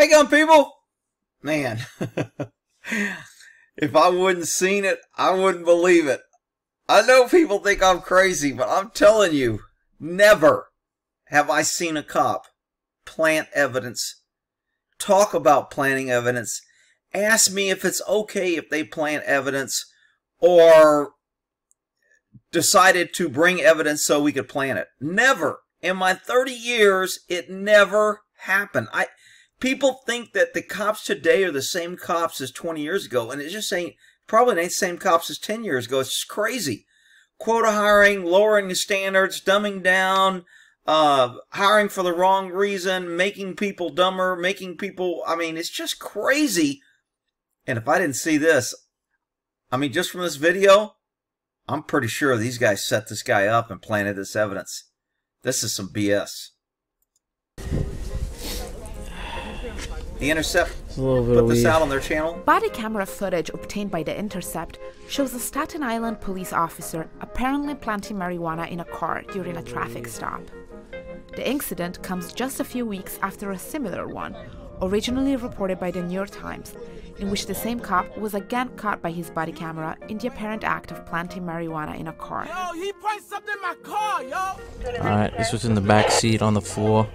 Hey, gun people! Man, if I wouldn't seen it, I wouldn't believe it. I know people think I'm crazy, but I'm telling you, never have I seen a cop plant evidence, talk about planting evidence, ask me if it's okay if they plant evidence, or decided to bring evidence so we could plant it. Never. In my 30 years, it never happened. People think that the cops today are the same cops as 20 years ago, and it just ain't, probably ain't the same cops as 10 years ago. It's just crazy. Quota hiring, lowering the standards, dumbing down, hiring for the wrong reason, making people dumber, making people, I mean, it's just crazy. And if I didn't see this, I mean, just from this video, I'm pretty sure these guys set this guy up and planted this evidence. This is some BS. The Intercept put this out on their channel. Body camera footage obtained by The Intercept shows a Staten Island police officer apparently planting marijuana in a car during a traffic stop. The incident comes just a few weeks after a similar one, originally reported by the New York Times, in which the same cop was again caught by his body camera in the apparent act of planting marijuana in a car. Yo, he placed something in my car, yo! Alright, this was in the back seat on the floor.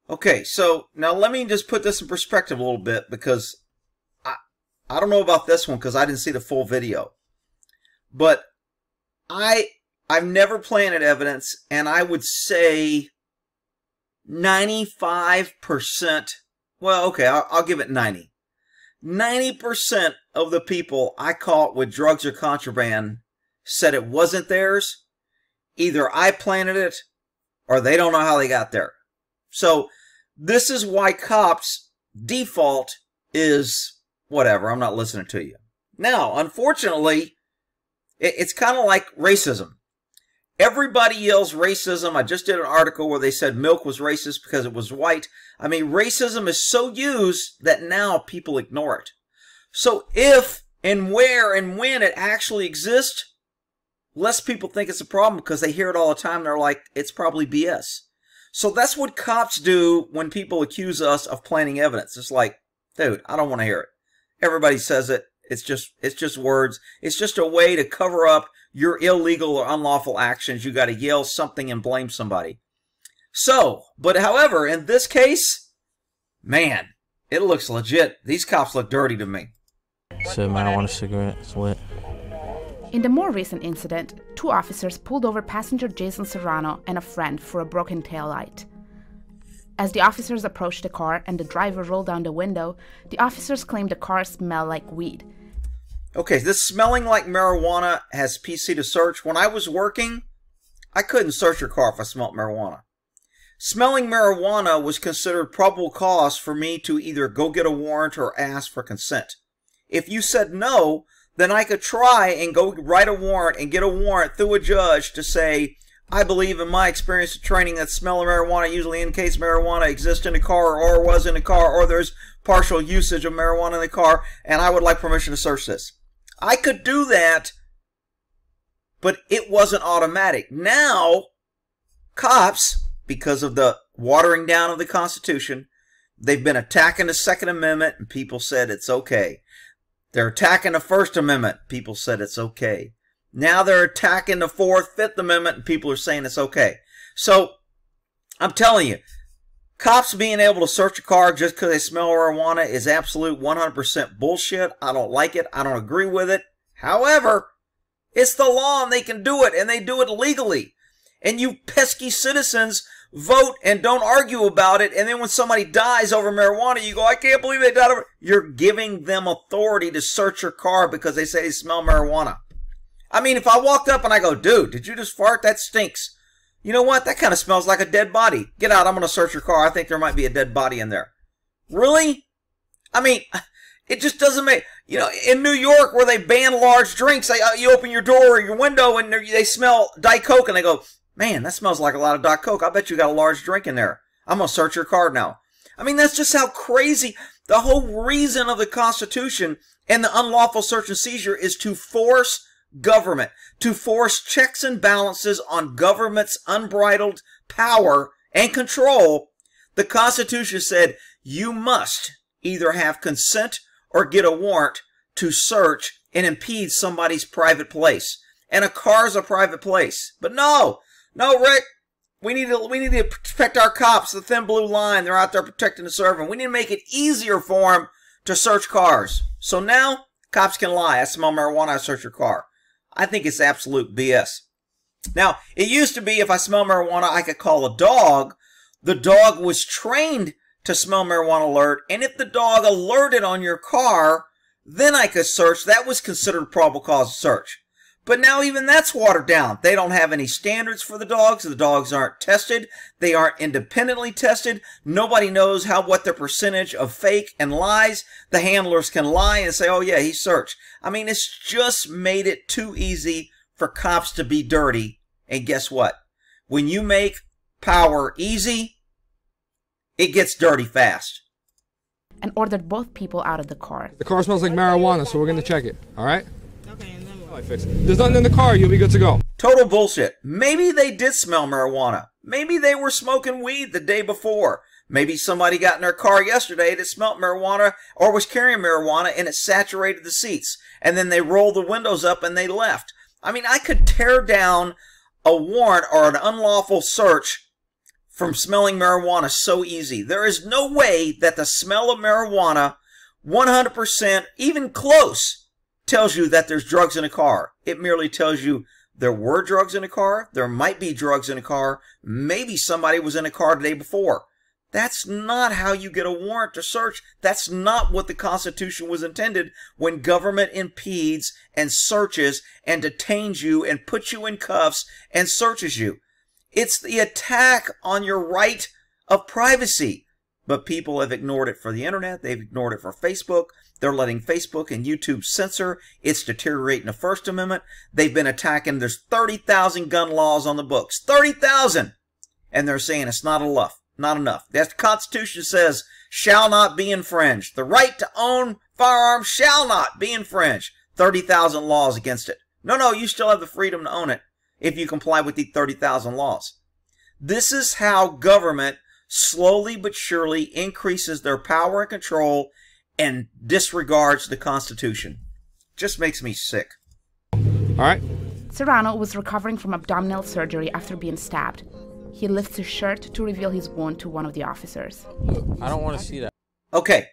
Okay, so now let me just put this in perspective a little bit, because I don't know about this one because I didn't see the full video. But I've never planted evidence, and I would say 95%, well, okay, I'll give it 90. 90% of the people I caught with drugs or contraband said it wasn't theirs. Either I planted it or they don't know how they got there. So this is why cops' default is whatever, I'm not listening to you. Now, unfortunately, it's kind of like racism. Everybody yells racism. I just did an article where they said milk was racist because it was white. I mean, racism is so used that now people ignore it. So if and where and when it actually exists, less people think it's a problem because they hear it all the time. They're like, it's probably BS. So that's what cops do when people accuse us of planting evidence. It's like, dude, I don't want to hear it. Everybody says it. It's just words. It's just a way to cover up your illegal or unlawful actions. You got to yell something and blame somebody. So, but however, in this case, man, it looks legit. These cops look dirty to me. So marijuana cigarettes lit. In the more recent incident, two officers pulled over passenger Jason Serrano and a friend for a broken taillight. As the officers approached the car and the driver rolled down the window, the officers claimed the car smelled like weed. Okay, this smelling like marijuana has PC to search. When I was working, I couldn't search your car if I smelled marijuana. Smelling marijuana was considered probable cause for me to either go get a warrant or ask for consent. If you said no, then I could try and go write a warrant and get a warrant through a judge to say, I believe in my experience of training that smell of marijuana usually indicates marijuana exists in the car or was in the car or there's partial usage of marijuana in the car and I would like permission to search this. I could do that, but it wasn't automatic. Now, cops, because of the watering down of the Constitution, they've been attacking the Second Amendment and people said it's okay. They're attacking the First Amendment. People said it's okay. Now they're attacking the Fourth, Fifth Amendment, and people are saying it's okay. So, I'm telling you, cops being able to search a car just because they smell marijuana is absolute 100% bullshit. I don't like it. I don't agree with it. However, it's the law and they can do it, and they do it legally. And you pesky citizens vote and don't argue about it, and then when somebody dies over marijuana, you go, I can't believe they died over. You're giving them authority to search your car because they say they smell marijuana. I mean, if I walked up and I go, dude, did you just fart? That stinks. You know what? That kind of smells like a dead body. Get out. I'm going to search your car. I think there might be a dead body in there. Really? I mean, it just doesn't make, you know, in New York where they ban large drinks, you open your door or your window and they smell Diet Coke and they go, man, that smells like a lot of Diet Coke. I bet you got a large drink in there. I'm going to search your car now. I mean, that's just how crazy. The whole reason of the Constitution and the unlawful search and seizure is to force government, to force checks and balances on government's unbridled power and control. The Constitution said you must either have consent or get a warrant to search and impede somebody's private place. And a car is a private place. But no, Rick, we need to protect our cops, the thin blue line. They're out there protecting the servant. We need to make it easier for them to search cars. So now cops can lie. I smell marijuana, I search your car. I think it's absolute BS. Now, it used to be if I smell marijuana, I could call a dog. The dog was trained to smell marijuana alert, and if the dog alerted on your car, then I could search. That was considered probable cause search. But now even that's watered down. They don't have any standards for the dogs. The dogs aren't tested. They aren't independently tested. Nobody knows what their percentage of fake and lies. The handlers can lie and say, oh yeah, he searched. I mean, it's just made it too easy for cops to be dirty. And guess what? When you make power easy, it gets dirty fast. And ordered both people out of the car. The car smells like marijuana, so we're going to check it, all right? Okay, and then I fix it. There's nothing in the car, you'll be good to go. Total bullshit. Maybe they did smell marijuana. Maybe they were smoking weed the day before. Maybe somebody got in their car yesterday that smelled marijuana or was carrying marijuana and it saturated the seats. And then they rolled the windows up and they left. I mean, I could tear down a warrant or an unlawful search from smelling marijuana so easy. There is no way that the smell of marijuana 100%, even close, tells you that there's drugs in a car. It merely tells you there were drugs in a car, there might be drugs in a car, maybe somebody was in a car the day before. That's not how you get a warrant to search. That's not what the Constitution was intended when government impedes and searches and detains you and puts you in cuffs and searches you. It's the attack on your right of privacy. But people have ignored it for the internet. They've ignored it for Facebook. They're letting Facebook and YouTube censor. It's deteriorating the First Amendment. They've been attacking. There's 30,000 gun laws on the books. 30,000! And they're saying it's not enough. Not enough. That the Constitution says shall not be infringed. The right to own firearms shall not be infringed. 30,000 laws against it. No, you still have the freedom to own it if you comply with the 30,000 laws. This is how government slowly but surely increases their power and control and disregards the Constitution. Just makes me sick. All right. Serrano was recovering from abdominal surgery after being stabbed. He lifts his shirt to reveal his wound to one of the officers. I don't want to see that. Okay,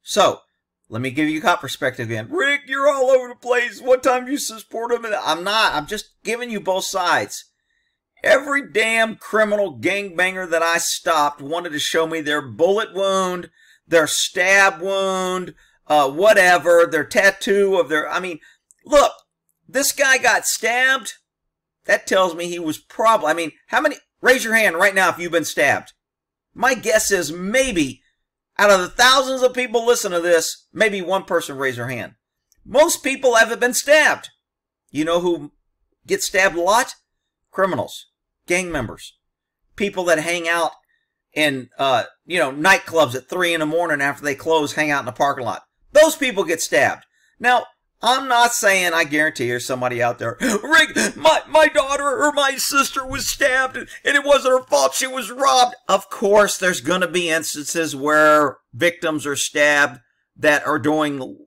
so let me give you cop perspective again. Rick, you're all over the place. What time do you support him? I'm not. I'm just giving you both sides. Every damn criminal gangbanger that I stopped wanted to show me their bullet wound, their stab wound, whatever, their tattoo of their... I mean, look, this guy got stabbed. That tells me he was probably... I mean, how many... Raise your hand right now if you've been stabbed. My guess is maybe, out of the thousands of people listening to this, maybe one person raised their hand. Most people haven't been stabbed. You know who gets stabbed a lot? Criminals. Gang members. People that hang out in, nightclubs at 3 in the morning after they close, hang out in the parking lot. Those people get stabbed. Now, I'm not saying, I guarantee there's somebody out there, Rick, my daughter or my sister was stabbed and it wasn't her fault, she was robbed. Of course, there's going to be instances where victims are stabbed that are doing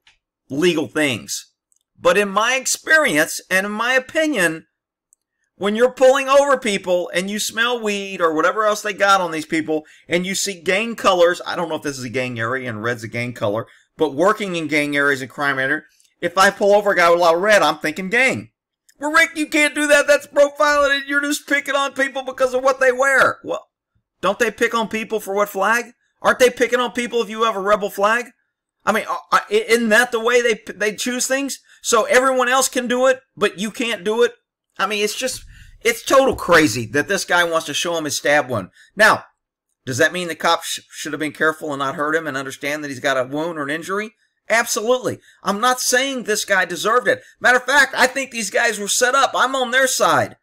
legal things. But in my experience and in my opinion, when you're pulling over people and you smell weed or whatever else they got on these people and you see gang colors, I don't know if this is a gang area and red's a gang color, but working in gang areas and crime area, if I pull over a guy with a lot of red, I'm thinking gang. Well, Rick, you can't do that. That's profiling and you're just picking on people because of what they wear. Well, don't they pick on people for what flag? Aren't they picking on people if you have a rebel flag? I mean, isn't that the way they choose things? So everyone else can do it, but you can't do it? I mean, it's total crazy that this guy wants to show him his stab wound. Now, does that mean the cops should have been careful and not hurt him and understand that he's got a wound or an injury? Absolutely. I'm not saying this guy deserved it. Matter of fact, I think these guys were set up. I'm on their side.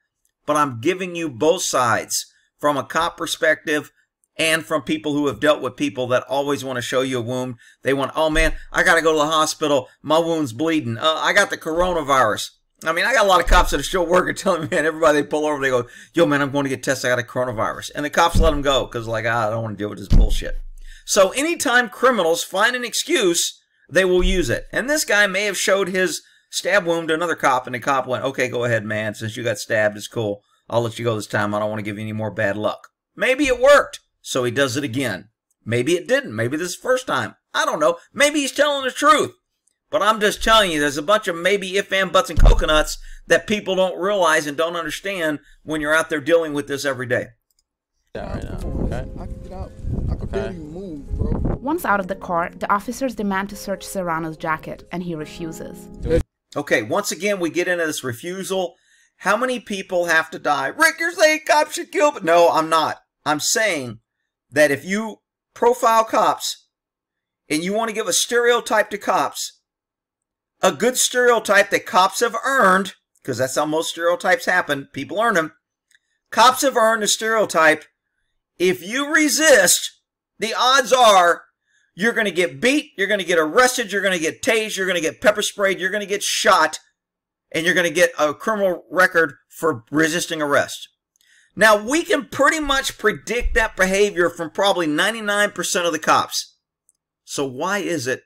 But I'm giving you both sides from a cop perspective and from people who have dealt with people that always want to show you a wound. They want, oh man, I got to go to the hospital. My wound's bleeding. I got the coronavirus. I mean, I got a lot of cops that are still working telling me, man, everybody they pull over, they go, yo man, I'm going to get tested. I got a coronavirus. And the cops let them go because like, I don't want to deal with this bullshit. So anytime criminals find an excuse, they will use it. And this guy may have showed his stab wound to another cop, and the cop went, okay, go ahead, man. Since you got stabbed, it's cool. I'll let you go this time. I don't want to give you any more bad luck. Maybe it worked, so he does it again. Maybe it didn't. Maybe this is the first time. I don't know. Maybe he's telling the truth. But I'm just telling you, there's a bunch of maybe if, and, buts, and coconuts that people don't realize and don't understand when you're out there dealing with this every day. Yeah, right now. Okay. I can get out. I can barely move, bro. Once out of the car, the officers demand to search Serrano's jacket, and he refuses. Okay, once again, we get into this refusal. How many people have to die? Rick, you're saying cops should kill, but no, I'm not. I'm saying that if you profile cops and you want to give a stereotype to cops, a good stereotype that cops have earned, because that's how most stereotypes happen, people earn them. Cops have earned a stereotype. If you resist, the odds are you're going to get beat, you're going to get arrested, you're going to get tased, you're going to get pepper sprayed, you're going to get shot, and you're going to get a criminal record for resisting arrest. Now, we can pretty much predict that behavior from probably 99% of the cops. So why is it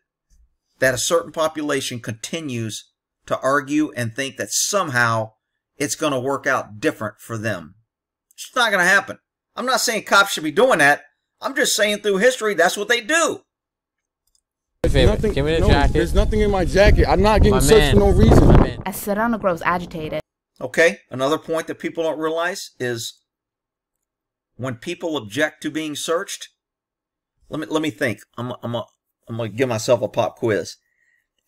that a certain population continues to argue and think that somehow it's going to work out different for them? It's not going to happen. I'm not saying cops should be doing that. I'm just saying through history, that's what they do. Nothing, Give me the no, jacket. There's nothing in my jacket. I'm not getting searched for no reason. As Serrano grows agitated, Okay, another point that people don't realize is when people object to being searched, let me think. I'm going to give myself a pop quiz.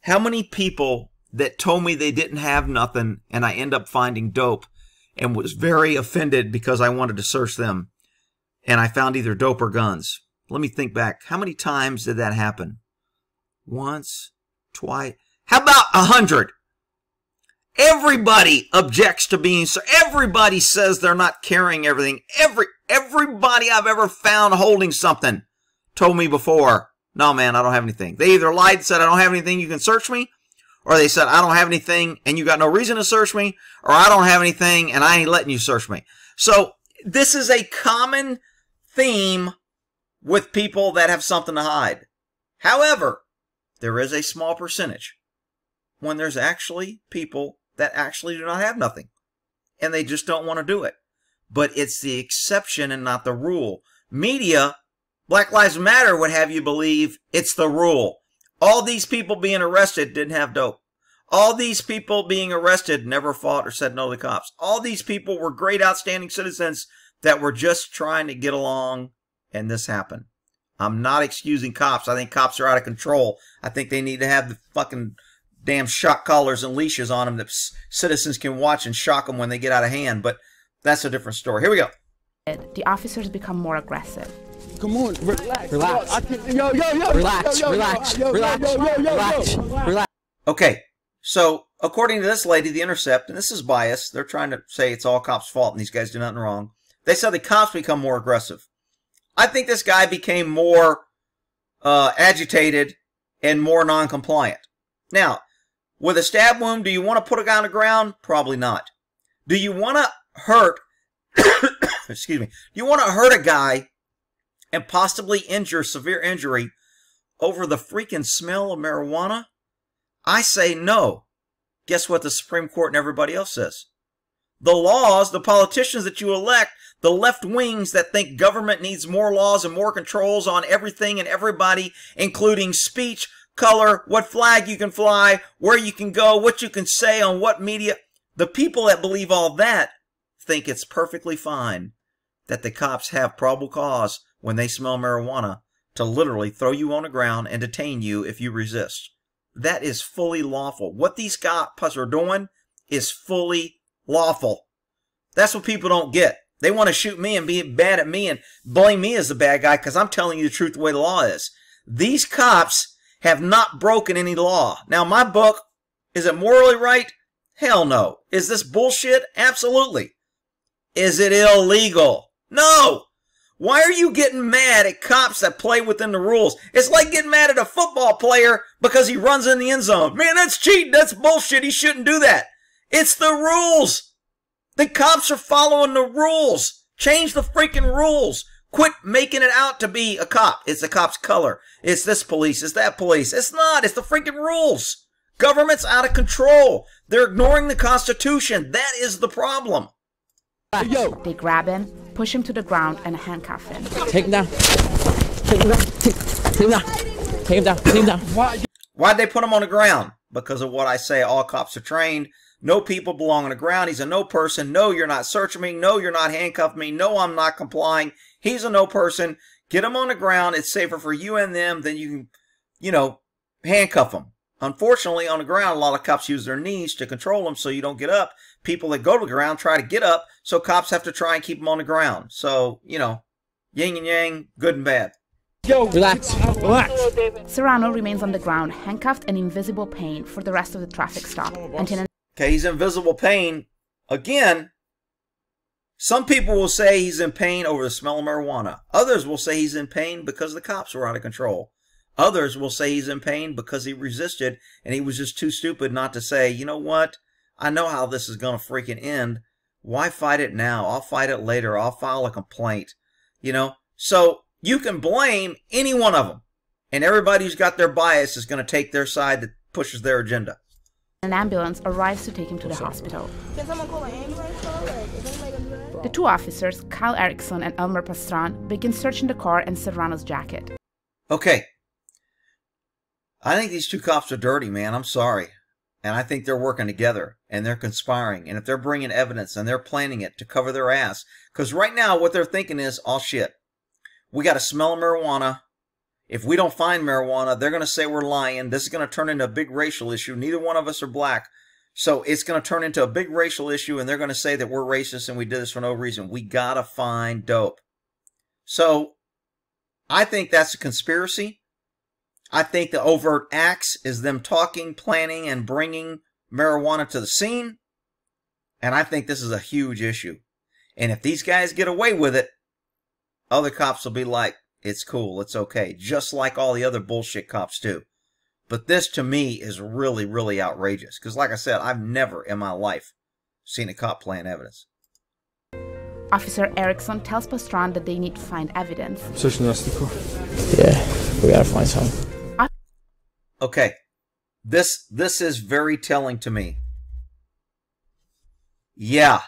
How many people that told me they didn't have nothing and I end up finding dope and was very offended because I wanted to search them and I found either dope or guns? Let me think back. How many times did that happen? Once, twice. How about 100? Everybody objects to being searched. Everybody says they're not carrying everything. Everybody I've ever found holding something told me before, no, man, I don't have anything. They either lied and said, I don't have anything, you can search me, or they said, I don't have anything, and you got no reason to search me, or I don't have anything, and I ain't letting you search me. So this is a common theme with people that have something to hide. However, there is a small percentage when there's actually people that actually do not have nothing, and they just don't want to do it. But it's the exception and not the rule. Media, Black Lives Matter would have you believe it's the rule. All these people being arrested didn't have dope. All these people being arrested never fought or said no to the cops. All these people were great, outstanding citizens that were just trying to get along, and this happened. I'm not excusing cops. I think cops are out of control. I think they need to have the fucking damn shock collars and leashes on them that citizens can watch and shock them when they get out of hand. But that's a different story. Here we go. the officers become more aggressive. Come on, relax. Relax. Yo, Relax, relax, relax, relax. Okay, so according to this lady, The Intercept, and this is biased, they're trying to say it's all cops' fault and these guys do nothing wrong. They said the cops become more aggressive. I think this guy became more agitated and more non-compliant. Now, with a stab wound, do you want to put a guy on the ground? Probably not. Do you want to hurt, excuse me, do you want to hurt a guy and possibly injure, severe injury, over the freaking smell of marijuana? I say no. Guess what the Supreme Court and everybody else says? The laws, the politicians that you elect, the left wings that think government needs more laws and more controls on everything and everybody, including speech, color, what flag you can fly, where you can go, what you can say on what media. The people that believe all that think it's perfectly fine that the cops have probable cause when they smell marijuana to literally throw you on the ground and detain you if you resist. That is fully lawful. What these cops are doing is fully lawful. That's what people don't get. They want to shoot me and be bad at me and blame me as the bad guy because I'm telling you the truth the way the law is. These cops have not broken any law. Now, my book, is it morally right? Hell no. Is this bullshit? Absolutely. Is it illegal? No. Why are you getting mad at cops that play within the rules? It's like getting mad at a football player because he runs in the end zone. Man, that's cheating. That's bullshit. He shouldn't do that. It's the rules. The cops are following the rules. Change the freaking rules. Quit making it out to be a cop. It's a cop's color. It's this police. It's that police. It's not. It's the freaking rules. Government's out of control. They're ignoring the Constitution. That is the problem. Yo. They grab him, push him to the ground, and handcuff him. Take him down. Take him down. Take him down. Take him down. Take him down. Why'd they put him on the ground? Because of what I say. All cops are trained. No people belong on the ground. He's a no person. No, you're not searching me. No, you're not handcuffing me. No, I'm not complying. He's a no person. Get him on the ground. It's safer for you and them than you can, you know, handcuff them. Unfortunately, on the ground, a lot of cops use their knees to control them so you don't get up. People that go to the ground try to get up, so cops have to try and keep them on the ground. So, you know, yin and yang, good and bad. Yo, relax. Relax. Serrano remains on the ground, handcuffed and in visible pain for the rest of the traffic stop. Okay, he's in visible pain. Again, some people will say he's in pain over the smell of marijuana. Others will say he's in pain because the cops were out of control. Others will say he's in pain because he resisted and he was just too stupid not to say, you know what? I know how this is going to freaking end. Why fight it now? I'll fight it later. I'll file a complaint. You know? So you can blame any one of them. And everybody who's got their bias is going to take their side that pushes their agenda. An ambulance arrives to take him to the hospital. Can someone call an ambulance? The two officers, Kyle Erickson and Elmer Pastran, begin searching the car and Serrano's jacket. Okay. I think these two cops are dirty, man. I'm sorry. And I think they're working together and they're conspiring. And if they're bringing evidence and they're planning it to cover their ass. Because right now what they're thinking is, oh shit, we got to smell marijuana. If we don't find marijuana, they're going to say we're lying. This is going to turn into a big racial issue. Neither one of us are black. So it's going to turn into a big racial issue and they're going to say that we're racist and we did this for no reason. We got to find dope. So I think that's a conspiracy. I think the overt acts is them talking, planning, and bringing marijuana to the scene. And I think this is a huge issue. And if these guys get away with it, other cops will be like, it's cool, it's okay. Just like all the other bullshit cops do. But this, to me, is really, really outrageous. Because like I said, I've never in my life seen a cop plant evidence. Officer Erickson tells Pastran that they need to find evidence. Searching the rest of the car. Yeah, we gotta find something. Okay, this is very telling to me. Yeah,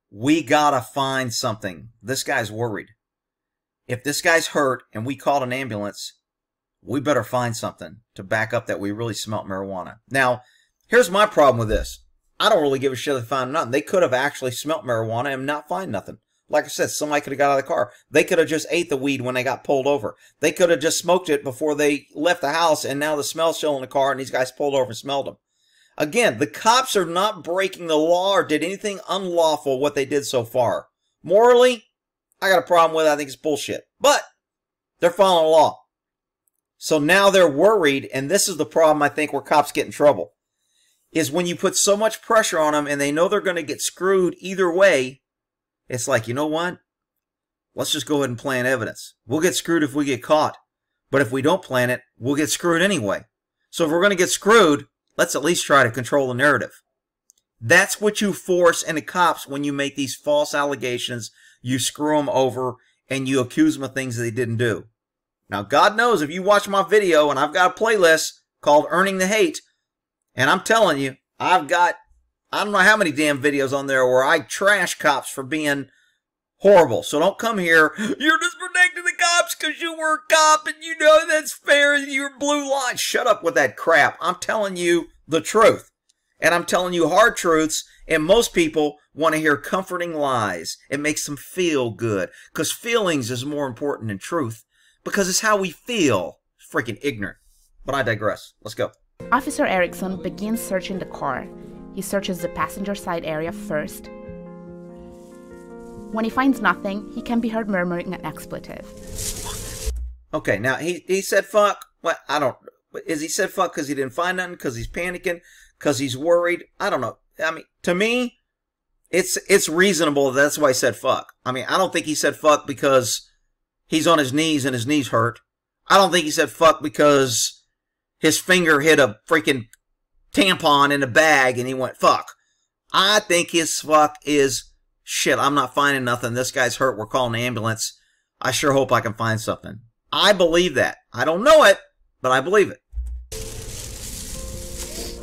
we gotta find something. This guy's worried. If this guy's hurt and we called an ambulance, we better find something to back up that we really smelt marijuana. Now, here's my problem with this. I don't really give a shit if they find nothing. They could have actually smelt marijuana and not find nothing. Like I said, somebody could have got out of the car. They could have just ate the weed when they got pulled over. They could have just smoked it before they left the house, and now the smell's still in the car, and these guys pulled over and smelled them. Again, the cops are not breaking the law or did anything unlawful what they did so far. Morally, I got a problem with it. I think it's bullshit. But they're following the law. So now they're worried, and this is the problem I think where cops get in trouble, is when you put so much pressure on them and they know they're going to get screwed either way. It's like, you know what? Let's just go ahead and plant evidence. We'll get screwed if we get caught. But if we don't plant it, we'll get screwed anyway. So if we're going to get screwed, let's at least try to control the narrative. That's what you force into cops when you make these false allegations. You screw them over and you accuse them of things that they didn't do. Now, God knows if you watch my video, and I've got a playlist called Earning the Hate, and I'm telling you, I've got, I don't know how many damn videos on there where I trash cops for being horrible. So don't come here, you're just protecting the cops because you were a cop and you know that's fair and you're blue line. Shut up with that crap. I'm telling you the truth. And I'm telling you hard truths, and most people want to hear comforting lies. It makes them feel good because feelings is more important than truth because it's how we feel. Freaking ignorant. But I digress. Let's go. Officer Erickson begins searching the car. He searches the passenger side area first. When he finds nothing, he can be heard murmuring an expletive. Okay, now he said fuck. What? I don't. Is he said fuck because he didn't find nothing? Because he's panicking? Because he's worried? I don't know. I mean, to me, it's reasonable that's why he said fuck. I mean, I don't think he said fuck because he's on his knees and his knees hurt. I don't think he said fuck because his finger hit a freaking tampon in a bag and he went fuck. I think his fuck is shit. I'm not finding nothing. This guy's hurt. We're calling the ambulance. I sure hope I can find something. I believe that. I don't know it, but I believe it.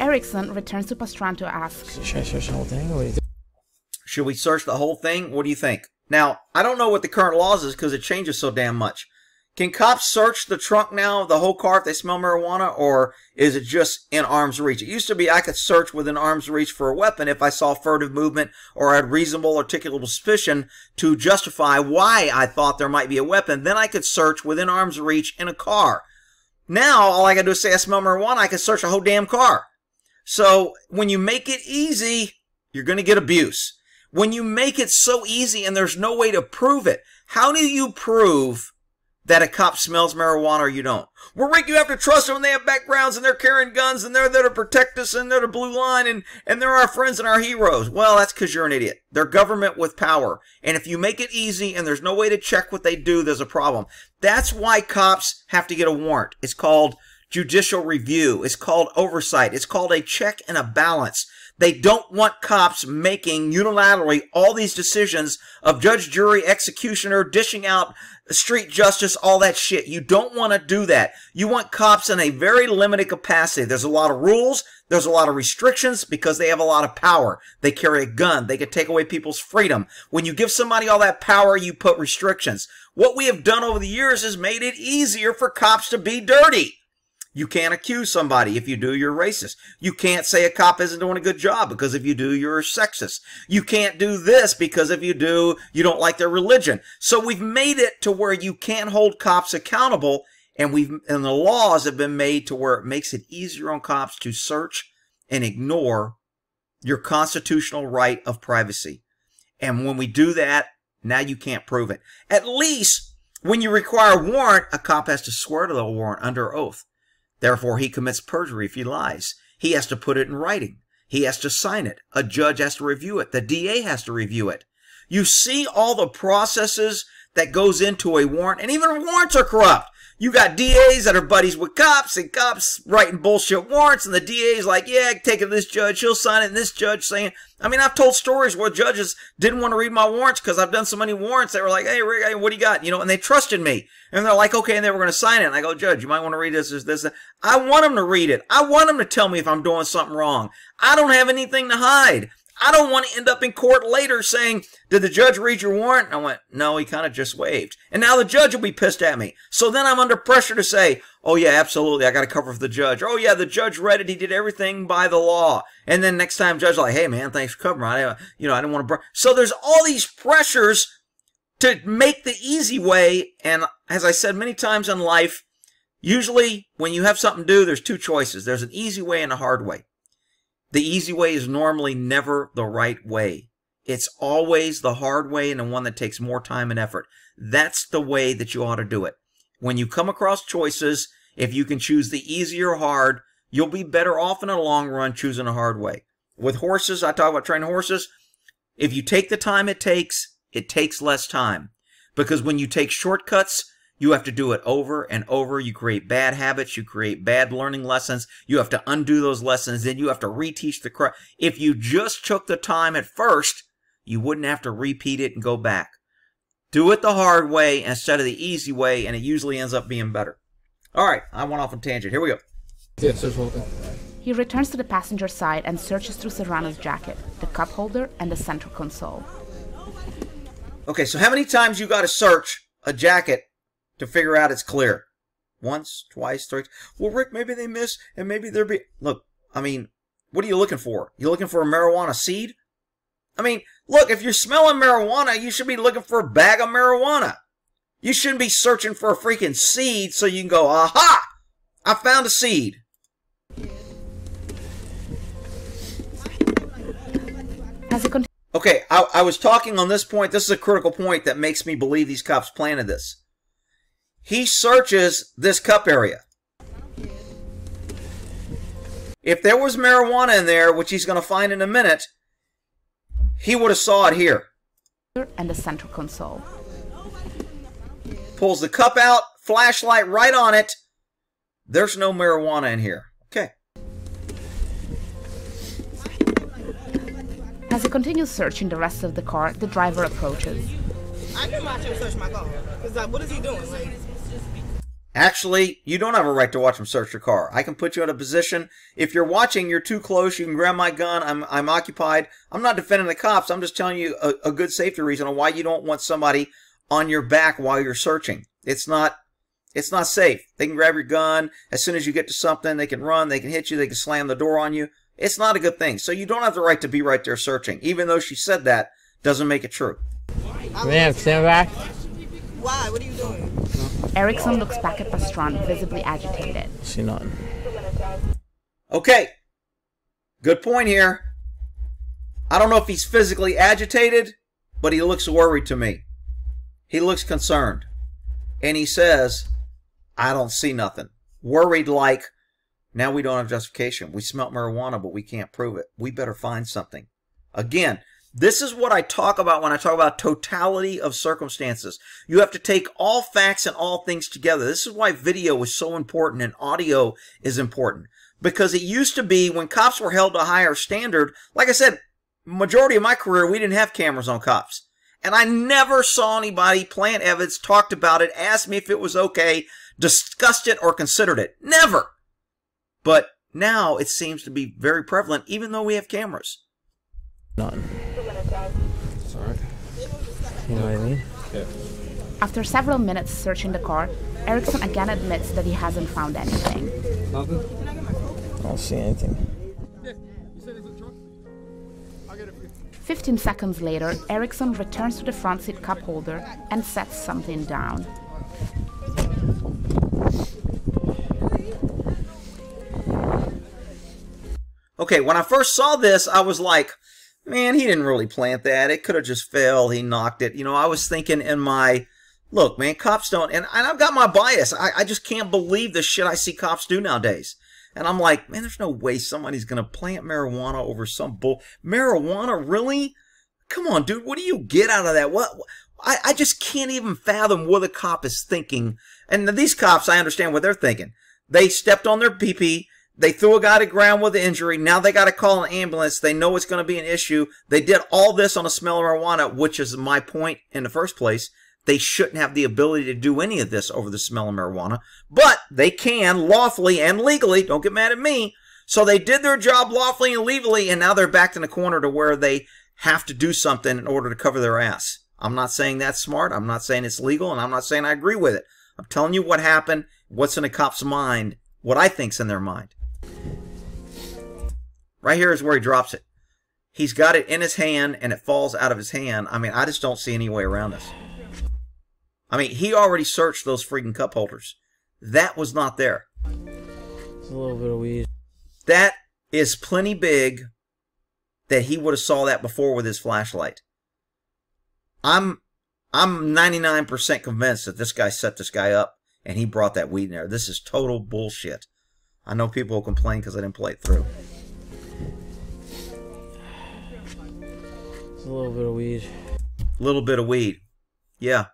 Erickson returns to Pastrana to ask, Should I search the whole thing? Or what do you think? Should we search the whole thing? What do you think? Now, I don't know what the current laws is because it changes so damn much. Can cops search the trunk now, the whole car, if they smell marijuana, or is it just in arm's reach? It used to be I could search within arm's reach for a weapon if I saw furtive movement or had reasonable articulable suspicion to justify why I thought there might be a weapon. Then I could search within arm's reach in a car. Now, all I gotta do is say I smell marijuana, I can search a whole damn car. So, when you make it easy, you're gonna get abuse. When you make it so easy and there's no way to prove it, how do you prove that a cop smells marijuana or you don't? Well, Rick, you have to trust them when they have backgrounds and they're carrying guns and they're there to protect us and they're the blue line and they're our friends and our heroes. Well, that's because you're an idiot. They're government with power. And if you make it easy and there's no way to check what they do, there's a problem. That's why cops have to get a warrant. It's called judicial review. It's called oversight. It's called a check and a balance. They don't want cops making unilaterally all these decisions of judge, jury, executioner, dishing out street justice, all that shit. You don't want to do that. You want cops in a very limited capacity. There's a lot of rules. There's a lot of restrictions because they have a lot of power. They carry a gun. They can take away people's freedom. When you give somebody all that power, you put restrictions. What we have done over the years is made it easier for cops to be dirty. You can't accuse somebody. If you do, you're racist. You can't say a cop isn't doing a good job because if you do, you're sexist. You can't do this because if you do, you don't like their religion. So we've made it to where you can't hold cops accountable, and the laws have been made to where it makes it easier on cops to search and ignore your constitutional right of privacy. And when we do that, now you can't prove it. At least when you require a warrant, a cop has to swear to the warrant under oath. Therefore, he commits perjury if he lies. He has to put it in writing. He has to sign it. A judge has to review it. The DA has to review it. You see all the processes that goes into a warrant, and even warrants are corrupt. You got DAs that are buddies with cops, and cops writing bullshit warrants, and the DA's like, yeah, take it to this judge, he'll sign it, and this judge saying, I mean, I've told stories where judges didn't want to read my warrants because I've done so many warrants. They were like, hey, Rick, what do you got? You know, and they trusted me. And they're like, okay, and they were going to sign it. And I go, Judge, you might want to read this. I want them to read it. I want them to tell me if I'm doing something wrong. I don't have anything to hide. I don't want to end up in court later saying, did the judge read your warrant? And I went, no, he kind of just waved. And now the judge will be pissed at me. So then I'm under pressure to say, oh yeah, absolutely, I got to cover for the judge. Oh yeah, the judge read it. He did everything by the law. And then next time, judge like, hey man, thanks for covering. I didn't want to. So there's all these pressures to make the easy way. And as I said many times in life, usually when you have something to do, there's two choices. There's an easy way and a hard way. The easy way is normally never the right way. It's always the hard way and the one that takes more time and effort. That's the way that you ought to do it. When you come across choices, if you can choose the easy or hard, you'll be better off in the long run choosing a hard way. With horses, I talk about training horses. If you take the time it takes less time. Because when you take shortcuts, you have to do it over and over. You create bad habits. You create bad learning lessons. You have to undo those lessons. Then you have to reteach the crap. If you just took the time at first, you wouldn't have to repeat it and go back. Do it the hard way instead of the easy way, and it usually ends up being better. All right, I went off on a tangent. Here we go. Yeah, search the whole thing. He returns to the passenger side and searches through Serrano's jacket, the cup holder, and the center console. Okay, so how many times you got to search a jacket to figure out it's clear? Once, twice, three. Well, Rick, maybe they miss, and maybe there be. Look, I mean, what are you looking for? You looking for a marijuana seed? I mean, look, if you're smelling marijuana, you should be looking for a bag of marijuana. You shouldn't be searching for a freaking seed so you can go, aha! I found a seed. Okay, I was talking on this point. This is a critical point that makes me believe these cops planted this. He searches this cup area. If there was marijuana in there, which he's going to find in a minute, he would have saw it here. And the center console. Pulls the cup out, flashlight right on it. There's no marijuana in here. Okay. As he continues searching the rest of the car, the driver approaches. I can watch him search my car. Cause like, what is he doing? Like, actually, you don't have a right to watch him search your car. I can put you in a position. If you're watching, you're too close. You can grab my gun. I'm occupied. I'm not defending the cops. I'm just telling you a good safety reason on why you don't want somebody on your back while you're searching. It's not safe. They can grab your gun. As soon as you get to something, they can run. They can hit you. They can slam the door on you. It's not a good thing. So you don't have the right to be right there searching. Even though she said that, doesn't make it true. Ma'am, stand back. why? What are you doing? Erickson looks back at Pastron, visibly agitated. See nothing. Okay. Good point here. I don't know if he's physically agitated, but he looks worried to me. He looks concerned. And he says, I don't see nothing. Worried like, now we don't have justification. We smelt marijuana, but we can't prove it. We better find something. Again, this is what I talk about when I talk about totality of circumstances. You have to take all facts and all things together. This is why video is so important and audio is important. Because it used to be when cops were held to a higher standard, like I said, majority of my career, we didn't have cameras on cops. And I never saw anybody plant evidence, talked about it, asked me if it was okay, discussed it, or considered it. Never. But now it seems to be very prevalent, even though we have cameras. None. Sorry. You know what I mean? Yeah. After several minutes searching the car, Erickson again admits that he hasn't found anything. Nothing? I don't see anything. Yeah. You said it's a truck? I'll get it for you. 15 seconds later, Erickson returns to the front seat cup holder and sets something down. Okay, when I first saw this, I was like, man, he didn't really plant that. It could have just fell. He knocked it. You know, I was thinking in my, look, man, cops don't, and I've got my bias. I just can't believe the shit I see cops do nowadays. And I'm like, man, there's no way somebody's going to plant marijuana over some bull. Marijuana, really? Come on, dude, what do you get out of that? I just can't even fathom what a cop is thinking. And these cops, I understand what they're thinking. They stepped on their pee-pee. They threw a guy to the ground with an injury. Now they got to call an ambulance. They know it's going to be an issue. They did all this on a smell of marijuana, which is my point in the first place. They shouldn't have the ability to do any of this over the smell of marijuana. But they can lawfully and legally. Don't get mad at me. So they did their job lawfully and legally, and now they're backed in a corner to where they have to do something in order to cover their ass. I'm not saying that's smart. I'm not saying it's legal, and I'm not saying I agree with it. I'm telling you what happened, what's in a cop's mind, what I think's in their mind. Right here is where he drops it. He's got it in his hand, and it falls out of his hand. I mean, I just don't see any way around this. I mean, he already searched those freaking cup holders. That was not there. It's a little bit of weed. That is plenty big that he would have saw that before with his flashlight. I'm 99% convinced that this guy set this guy up and he brought that weed in there. This is total bullshit. I know people will complain because I didn't play it through. It's a little bit of weed. Little bit of weed. Yeah.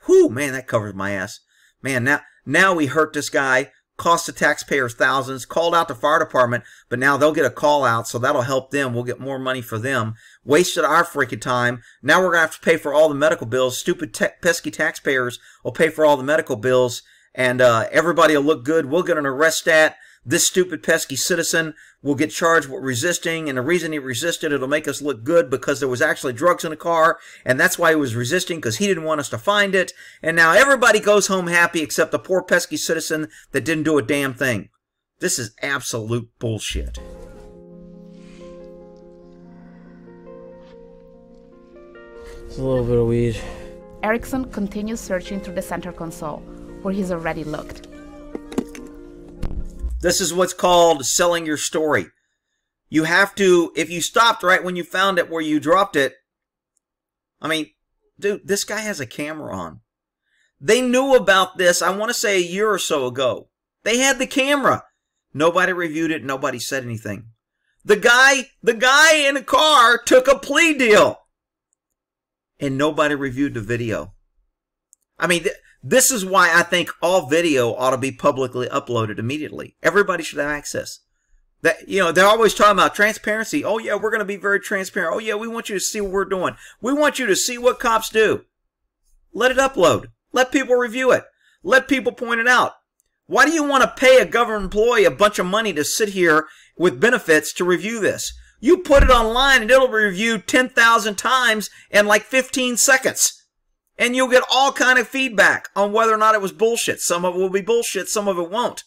Whew, man, that covers my ass. Man, now we hurt this guy, cost the taxpayers thousands, called out the fire department, but now they'll get a call out, so that'll help them. We'll get more money for them. Wasted our freaking time. Now we're going to have to pay for all the medical bills. Stupid, pesky taxpayers will pay for all the medical bills, and everybody will look good. We'll get an arrest stat. This stupid, pesky citizen will get charged with resisting, and the reason he resisted, it'll make us look good because there was actually drugs in the car, and that's why he was resisting, because he didn't want us to find it. And now everybody goes home happy except the poor, pesky citizen that didn't do a damn thing. This is absolute bullshit. It's a little bit of weed. Erickson continues searching through the center console, where he's already looked. This is what's called selling your story. You have to, if you stopped right when you found it where you dropped it, I mean, dude, this guy has a camera on. They knew about this, I want to say a year or so ago. They had the camera. Nobody reviewed it. Nobody said anything. The guy in the car took a plea deal. And nobody reviewed the video. I mean, this is why I think all video ought to be publicly uploaded immediately. Everybody should have access. That, you know, they're always talking about transparency. Oh, yeah, we're going to be very transparent. Oh, yeah, we want you to see what we're doing. We want you to see what cops do. Let it upload. Let people review it. Let people point it out. Why do you want to pay a government employee a bunch of money to sit here with benefits to review this? You put it online and it'll be reviewed 10,000 times in like 15 seconds. And you'll get all kind of feedback on whether or not it was bullshit. Some of it will be bullshit, some of it won't.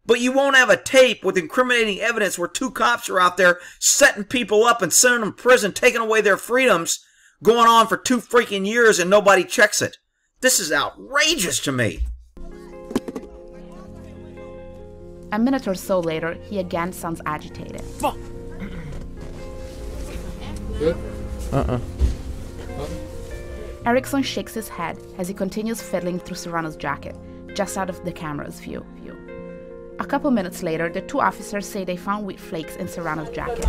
But you won't have a tape with incriminating evidence where 2 cops are out there setting people up and sending them to prison, taking away their freedoms, going on for 2 freaking years and nobody checks it. This is outrageous to me. A minute or so later, he again sounds agitated. Fuck. Good? Erickson shakes his head as he continues fiddling through Serrano's jacket, just out of the camera's view. A couple minutes later, the 2 officers say they found weed flakes in Serrano's jacket.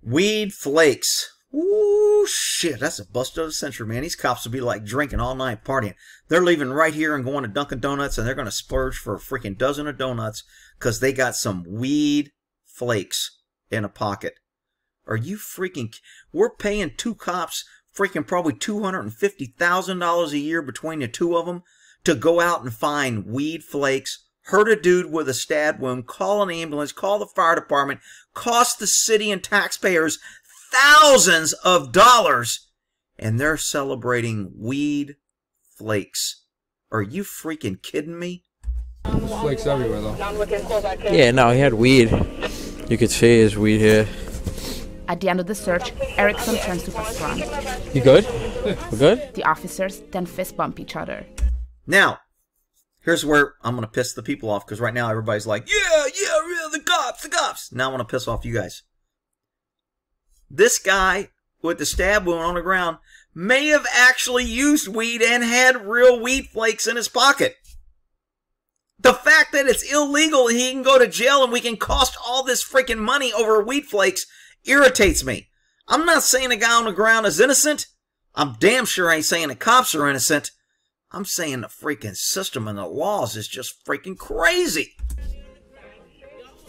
Weed flakes. Ooh, shit, that's a bust of the century, man. These cops will be like drinking all night, partying. They're leaving right here and going to Dunkin' Donuts, and they're going to splurge for a freaking dozen of donuts because they got some weed flakes in a pocket. Are you freaking... We're paying 2 cops freaking probably $250,000 a year between the 2 of them to go out and find weed flakes, hurt a dude with a stab wound, call an ambulance, call the fire department, cost the city and taxpayers thousands of dollars, and they're celebrating weed flakes. Are you freaking kidding me? Flakes everywhere, though. Yeah, no, he had weed. You could see his weed here. At the end of the search, Erickson turns to Pastrana. You good? We're good? The officers then fist bump each other. Now, here's where I'm going to piss the people off, because right now everybody's like, yeah, the cops. Now I want to piss off you guys. This guy with the stab wound on the ground may have actually used weed and had real weed flakes in his pocket. The fact that it's illegal and he can go to jail and we can cost all this freaking money over weed flakes irritates me. I'm not saying the guy on the ground is innocent. I'm damn sure ain't saying the cops are innocent. I'm saying the freaking system and the laws is just freaking crazy.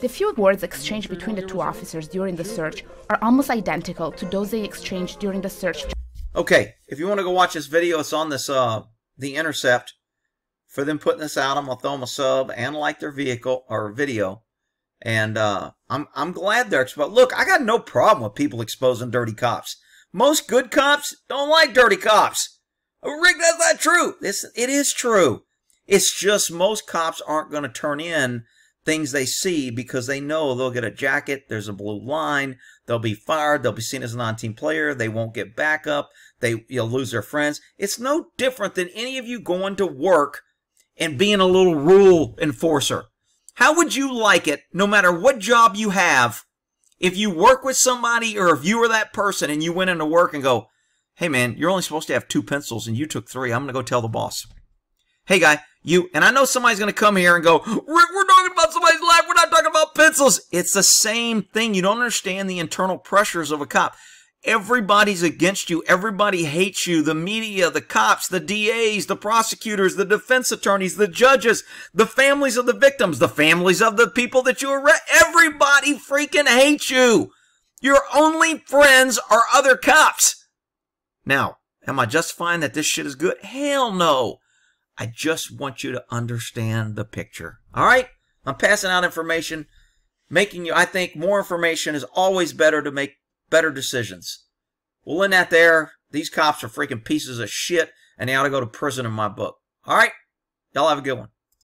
The few words exchanged between the 2 officers during the search are almost identical to those they exchanged during the search. Okay, if you want to go watch this video, it's on this The Intercept. For them putting this out, I'm gonna throw them a sub and like their vehicle or video. And I'm glad they're exposed. Look, I got no problem with people exposing dirty cops. Most good cops don't like dirty cops. Rick, that's not true. It is true. It's just most cops aren't going to turn in things they see because they know they'll get a jacket, there's a blue line, they'll be fired, they'll be seen as a non-team player, they won't get backup, you'll lose their friends. It's no different than any of you going to work and being a little rule enforcer. How would you like it, no matter what job you have, if you work with somebody or if you were that person and you went into work and go, hey man, you're only supposed to have 2 pencils and you took 3, I'm going to go tell the boss. Hey guy, and I know somebody's going to come here and go, Rick, we're talking about somebody's life, we're not talking about pencils. It's the same thing. You don't understand the internal pressures of a cop. Everybody's against you. Everybody hates you. The media, the cops, the DAs, the prosecutors, the defense attorneys, the judges, the families of the victims, the families of the people that you arrest. Everybody freaking hates you. Your only friends are other cops. Now, am I justifying that this shit is good? Hell no. I just want you to understand the picture. All right? I'm passing out information, making you, I think more information is always better to make better decisions. We'll end that there. These cops are freaking pieces of shit, and they ought to go to prison in my book. All right? Y'all have a good one.